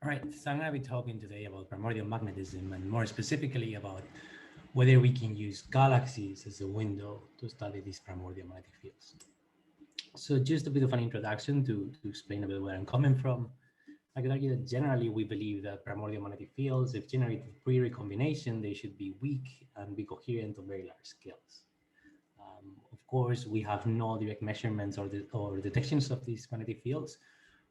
All right, so I'm going to be talking today about primordial magnetism and more specifically about whether we can use galaxies as a window to study these primordial magnetic fields. So just a bit of an introduction to explain a bit where I'm coming from. I could argue that generally we believe that primordial magnetic fields, if generated pre-recombination, they should be weak and be coherent on very large scales. Of course, we have no direct measurements or detections of these magnetic fields,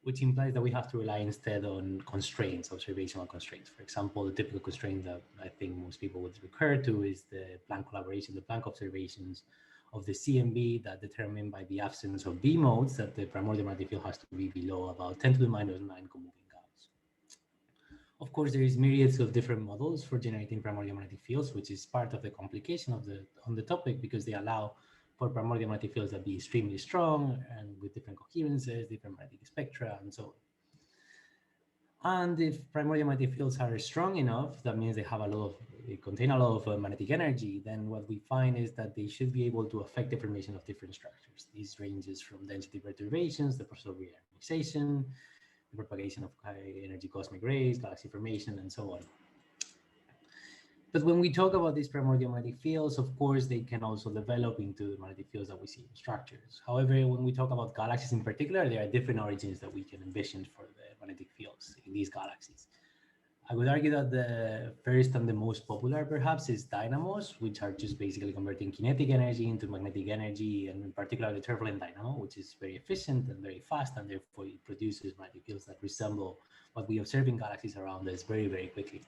which implies that we have to rely instead on constraints, observational constraints. For example, the typical constraint that I think most people would recur to is the Planck collaboration, the Planck observations of the CMB that determine by the absence of B modes that the primordial magnetic field has to be below about 10 to the minus 9 co-moving gauss. Of course, there is myriads of different models for generating primordial magnetic fields, which is part of the complication of the topic because they allow for primordial magnetic fields that be extremely strong and with different coherences, different magnetic spectra, and so on. And if primordial magnetic fields are strong enough, that means they contain a lot of magnetic energy, then what we find is that they should be able to affect the formation of different structures. This ranges from density perturbations, the process of reionization, the propagation of high energy cosmic rays, galaxy formation, and so on. But when we talk about these primordial magnetic fields, of course, they can also develop into the magnetic fields that we see in structures. However, when we talk about galaxies in particular, there are different origins that we can envision for the magnetic fields in these galaxies. I would argue that the first and the most popular, perhaps, is dynamos, which are just basically converting kinetic energy into magnetic energy, and in particular the turbulent dynamo, which is very efficient and very fast, and therefore it produces magnetic fields that resemble what we observe in galaxies around us very, very quickly.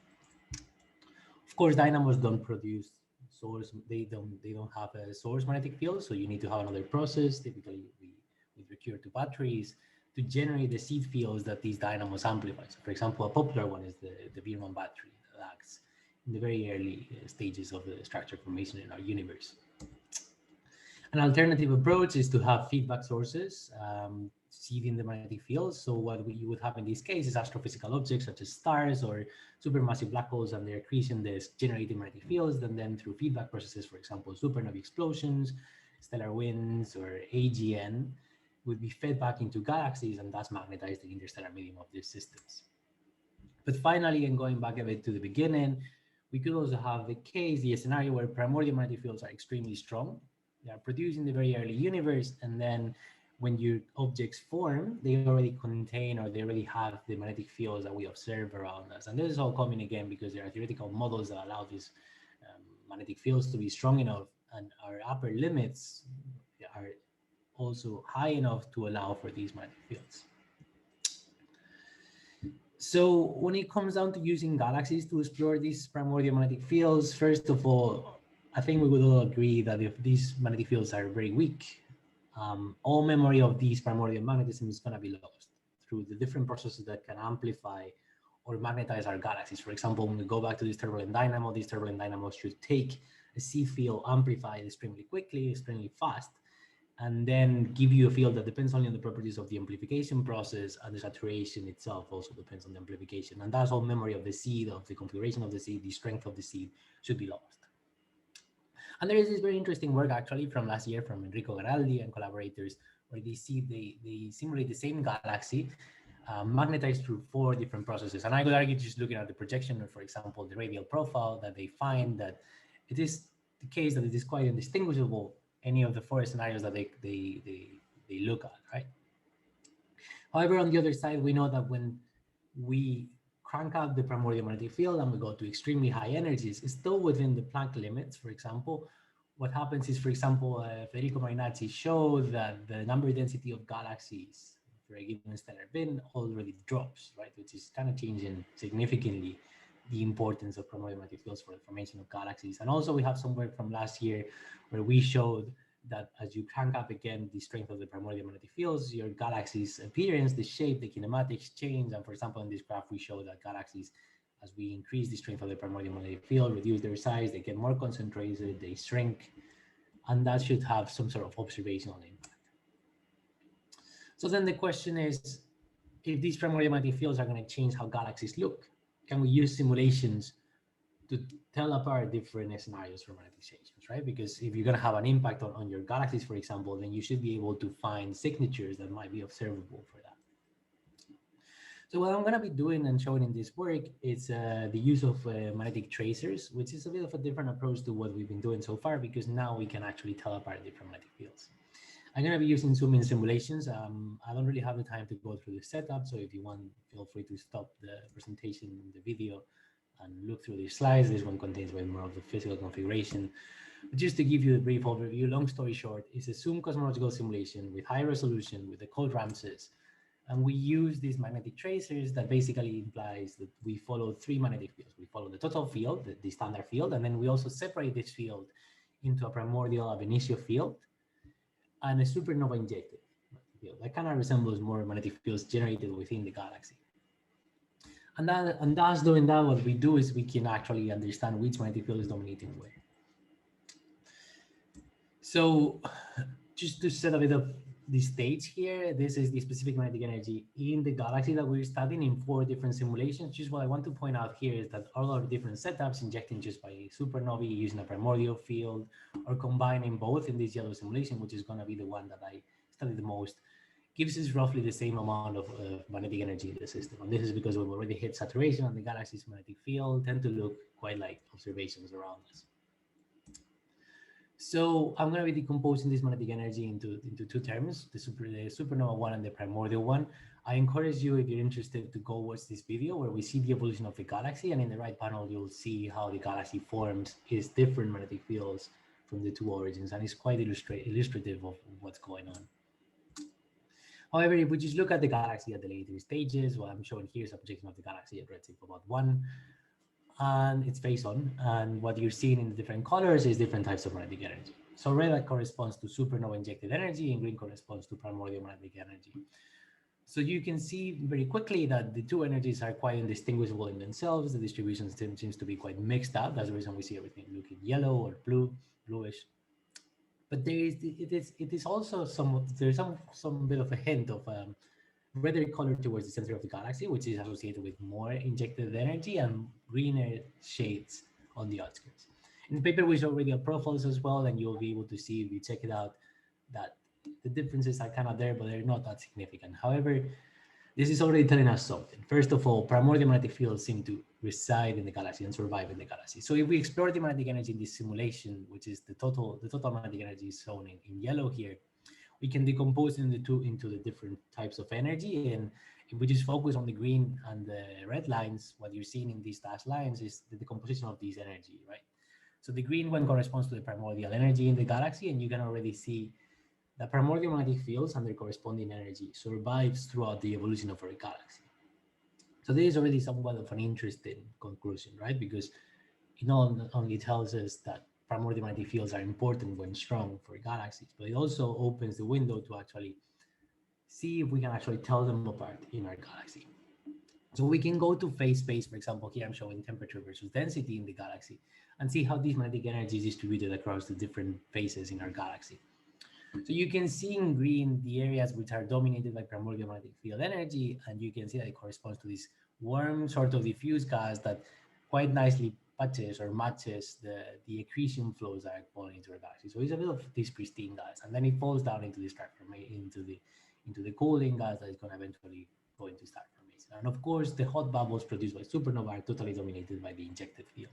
Of course, dynamos don't produce source. They don't have a source magnetic field, so you need to have another process. Typically, we recur to batteries to generate the seed fields that these dynamos amplify. So, for example, a popular one is the Birman battery that acts in the very early stages of the structure formation in our universe. An alternative approach is to have feedback sources seeding the magnetic fields. So what you would have in this case is astrophysical objects such as stars or supermassive black holes, and they're accretion this generating magnetic fields, and then through feedback processes, for example, supernovae explosions, stellar winds, or AGN, would be fed back into galaxies and thus magnetize the interstellar medium of these systems. But finally, and going back a bit to the beginning, we could also have the scenario where primordial magnetic fields are extremely strong. They are produced in the very early universe, and then when your objects form, they already contain or they already have the magnetic fields that we observe around us. And this is all coming again because there are theoretical models that allow these magnetic fields to be strong enough, and our upper limits are also high enough to allow for these magnetic fields. So when it comes down to using galaxies to explore these primordial magnetic fields, first of all, I think we would all agree that if these magnetic fields are very weak, all memory of these primordial magnetism is going to be lost through the different processes that can amplify or magnetize our galaxies. For example, when we go back to this turbulent dynamo, these turbulent dynamos should take a seed field, amplify it extremely quickly, extremely fast, and then give you a field that depends only on the properties of the amplification process, and the saturation itself also depends on the amplification. And that's all memory of the seed, of the configuration of the seed, the strength of the seed should be lost. And there is this very interesting work actually from last year from Enrico Garaldi and collaborators, where they simulate the same galaxy magnetized through 4 different processes. And I could argue, just looking at the projection, or for example, the radial profile, that they find that it is the case that it is quite indistinguishable any of the 4 scenarios that they look at, right? However, on the other side, we know that when we crank up the primordial magnetic field and we go to extremely high energies, it's still within the Planck limits. For example, what happens is, for example, Federico Marinacci showed that the number density of galaxies for a given stellar bin already drops, right? Which is kind of changing significantly the importance of primordial magnetic fields for the formation of galaxies. And also we have some work from last year where we showed that as you crank up again the strength of the primordial magnetic fields, your galaxy's appearance, the shape, the kinematics change. And for example, in this graph, we show that galaxies, as we increase the strength of the primordial magnetic field, reduce their size, they get more concentrated, they shrink, and that should have some sort of observational impact. So then the question is, if these primordial magnetic fields are going to change how galaxies look, can we use simulations to tell apart different scenarios for magnetizations, right? Because if you're going to have an impact on your galaxies, for example, then you should be able to find signatures that might be observable for that. So what I'm going to be doing and showing in this work is the use of magnetic tracers, which is a bit of a different approach to what we've been doing so far, because now we can actually tell apart different magnetic fields. I'm going to be using zoom-in simulations. I don't really have the time to go through the setup, so if you want, feel free to stop the presentation in the video and look through these slides. This one contains way more of the physical configuration. But just to give you a brief overview, long story short, it's a zoom cosmological simulation with high resolution with the cold Ramses. And we use these magnetic tracers that basically implies that we follow three magnetic fields. We follow the total field, the standard field, and then we also separate this field into a primordial ab initio field and a supernova injected field. That kind of resembles more magnetic fields generated within the galaxy. And thus doing that, what we do is we can actually understand which magnetic field is dominating where. So just to set a bit of the stage here, this is the specific magnetic energy in the galaxy that we're studying in 4 different simulations. Just what I want to point out here is that all our different setups, injecting just by supernovae, using a primordial field, or combining both in this yellow simulation, which is going to be the one that I study the most, gives us roughly the same amount of magnetic energy in the system. And this is because we've already hit saturation and the galaxy's magnetic field tend to look quite like observations around us. So I'm going to be decomposing this magnetic energy into 2 terms, the supernova one and the primordial one. I encourage you, if you're interested, to go watch this video where we see the evolution of the galaxy, and in the right panel you'll see how the galaxy forms its different magnetic fields from the 2 origins, and it's quite illustrative of what's going on. However, if we just look at the galaxy at the later stages, what I'm showing here is a projection of the galaxy at redshift about 1. And it's face on, and what you're seeing in the different colors is different types of magnetic energy. So red corresponds to supernova injected energy and green corresponds to primordial magnetic energy. So you can see very quickly that the 2 energies are quite indistinguishable in themselves. The distribution seems to be quite mixed up. That's the reason we see everything looking yellow or bluish. But it is also there's some bit of a hint of redder color towards the center of the galaxy, which is associated with more injected energy, and greener shades on the outskirts. In the paper, we show radial profiles as well, and you'll be able to see, if you check it out, that the differences are kind of there, but they're not that significant. However, this is already telling us something. First of all, primordial magnetic fields seem to reside in the galaxy and survive in the galaxy. So if we explore the magnetic energy in this simulation, which is the total magnetic energy is shown in yellow here, we can decompose into the different types of energy. And if we just focus on the green and the red lines, what you're seeing in these dashed lines is the decomposition of this energy, right? So the green one corresponds to the primordial energy in the galaxy, and you can already see the primordial magnetic fields and their corresponding energy survives throughout the evolution of our galaxy. So this is already somewhat of an interesting conclusion, right? Because it not only tells us that primordial magnetic fields are important when strong for galaxies, but it also opens the window to actually see if we can actually tell them apart in our galaxy. So we can go to phase space, for example. Here I'm showing temperature versus density in the galaxy, and see how this magnetic energy is distributed across the different phases in our galaxy. So you can see in green the areas which are dominated by primordial magnetic field energy, and you can see that it corresponds to this warm sort of diffuse gas that quite nicely patches or matches the accretion flows that are falling into our galaxy. So it's a bit of this pristine gas, and then it falls down into the star formation, into the cooling gas that is going to eventually go into star formation. And of course, the hot bubbles produced by supernova are totally dominated by the injected field.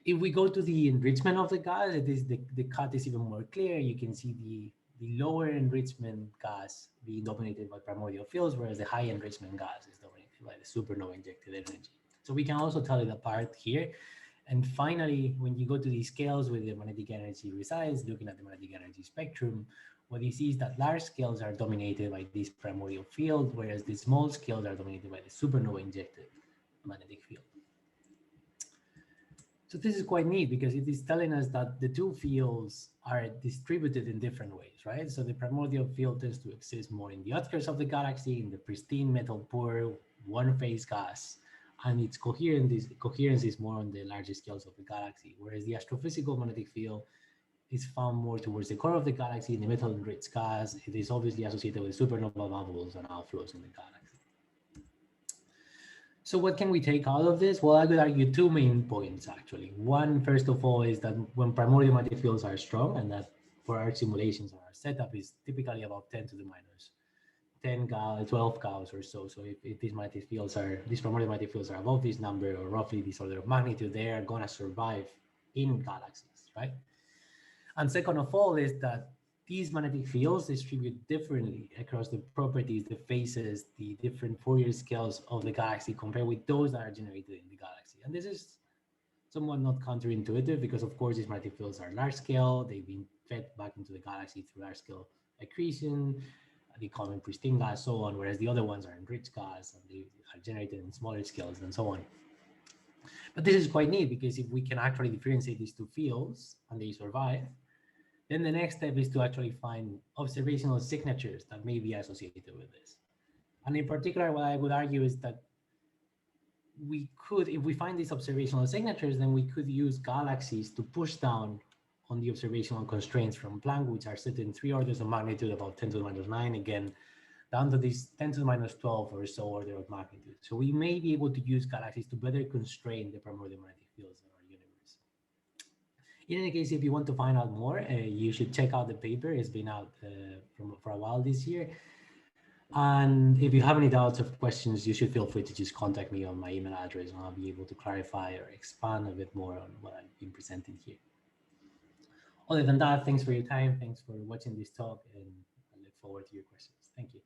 If we go to the enrichment of the gas, it is the cut is even more clear. You can see the lower enrichment gas being dominated by primordial fields, whereas the high enrichment gas is dominated by the supernova injected energy. So we can also tell it apart here. And finally, when you go to these scales where the magnetic energy resides, looking at the magnetic energy spectrum, what you see is that large scales are dominated by this primordial field, whereas the small scales are dominated by the supernova injected magnetic field. So this is quite neat because it is telling us that the 2 fields are distributed in different ways, right? So the primordial field tends to exist more in the outskirts of the galaxy, in the pristine metal poor one-phase gas, and its coherence is more on the larger scales of the galaxy, whereas the astrophysical magnetic field is found more towards the core of the galaxy in the metal-enriched gas. It is obviously associated with supernova bubbles and outflows in the galaxy. So what can we take out of this? Well, I could argue 2 main points, actually. One, first of all, is that when primordial magnetic fields are strong, and that for our simulations, our setup is typically about 10 to the minus 10 Gauss, 12 Gauss or so. So if these magnetic fields are, these primordial magnetic fields are above this number or roughly this order of magnitude, they are gonna survive in galaxies, right? And second of all is that these magnetic fields distribute differently across the properties, the phases, the different Fourier scales of the galaxy compared with those that are generated in the galaxy. And this is somewhat not counterintuitive because of course these magnetic fields are large scale, they've been fed back into the galaxy through large scale accretion, they come in pristine gas, so on, whereas the other ones are enriched gas and they are generated in smaller scales and so on. But this is quite neat because if we can actually differentiate these two fields and they survive, then the next step is to actually find observational signatures that may be associated with this. And in particular, what I would argue is that we could, if we find these observational signatures, then we could use galaxies to push down on the observational constraints from Planck, which are set in 3 orders of magnitude, about 10 to the minus 9, again, down to this 10 to the minus 12 or so order of magnitude. So we may be able to use galaxies to better constrain the primordial magnetic fields in our universe. In any case, if you want to find out more, you should check out the paper. It's been out for a while this year. And if you have any doubts or questions, you should feel free to just contact me on my email address and I'll be able to clarify or expand a bit more on what I've been presenting here. Other than that, thanks for your time. Thanks for watching this talk and I look forward to your questions. Thank you.